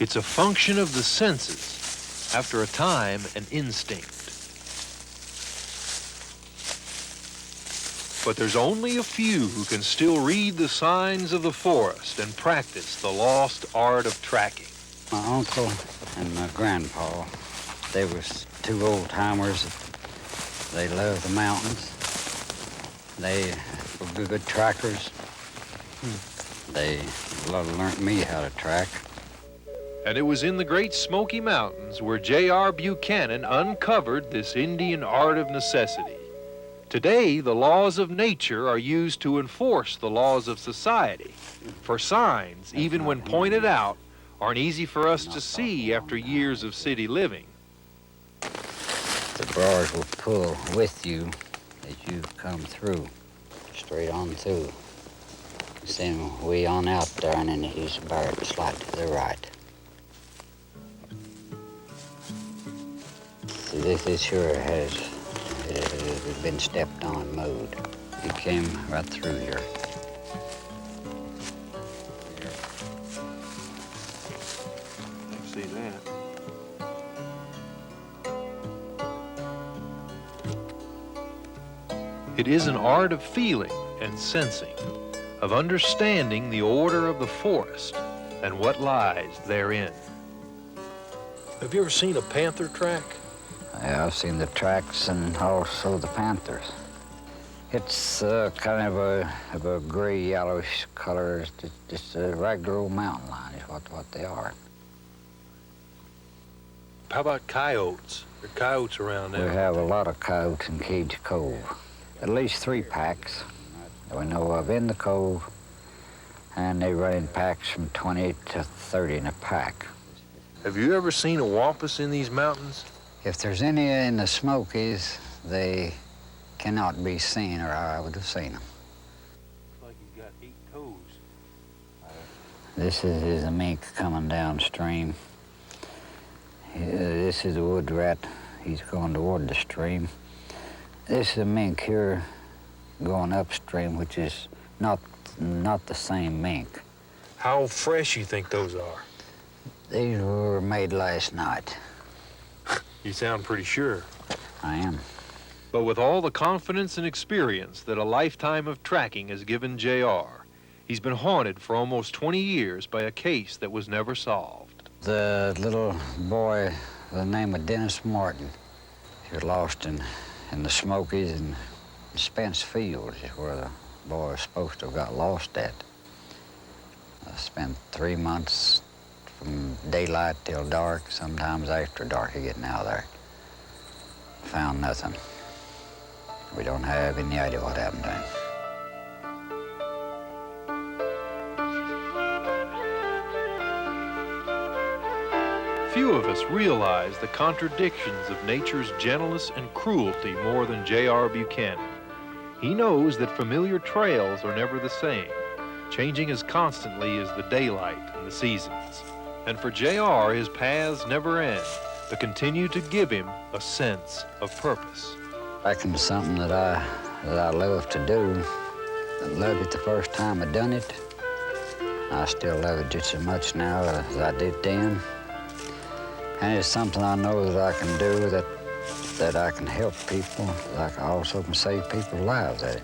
It's a function of the senses, after a time, an instinct. But there's only a few who can still read the signs of the forest and practice the lost art of tracking. My uncle and my grandpa, they was two old-timers. They loved the mountains. They were good trackers. They learned me how to track. And it was in the great Smoky Mountains where J.R. Buchanan uncovered this Indian art of necessity. Today, the laws of nature are used to enforce the laws of society. For signs, even when pointed out, aren't easy for us to see after years of city living. The bars will pull with you as you come through, straight on through. Then way on out there, and then he's bar slide to the right. See, this sure has been stepped on, mowed. He came right through here. I see that. It is an art of feeling and sensing, of understanding the order of the forest and what lies therein. Have you ever seen a panther track? Yeah, I've seen the tracks and also the panthers. It's kind of a gray yellowish color. It's just a regular old mountain lion is what they are. How about coyotes? There are coyotes around there. We have a lot of coyotes in Cage Cove. At least 3 packs that we know of in the cove, and they run in packs from 20 to 30 in a pack. Have you ever seen a wampus in these mountains? If there's any in the Smokies, they cannot be seen, or I would have seen them. Looks like you've got 8 toes. This is a mink coming downstream. This is a wood rat. He's going toward the stream. This is a mink here going upstream, which is not the same mink. How fresh you think those are? These were made last night. You sound pretty sure. I am. But with all the confidence and experience that a lifetime of tracking has given J.R., he's been haunted for almost 20 years by a case that was never solved. The little boy, the name of Dennis Martin, he was lost in the Smokies and Spence Fields is where the boy was supposed to have got lost at. I spent 3 months from daylight till dark, sometimes after dark, getting out of there. Found nothing. We don't have any idea what happened to him. Few of us realize the contradictions of nature's gentleness and cruelty more than J.R. Buchanan. He knows that familiar trails are never the same, changing as constantly as the daylight and the seasons. And for J.R., his paths never end, but continue to give him a sense of purpose. I reckon something that I love to do. I loved it the first time I done it. I still love it just as much now as I did then. And it's something I know that I can do, that I can help people, that I also can save people's lives at it.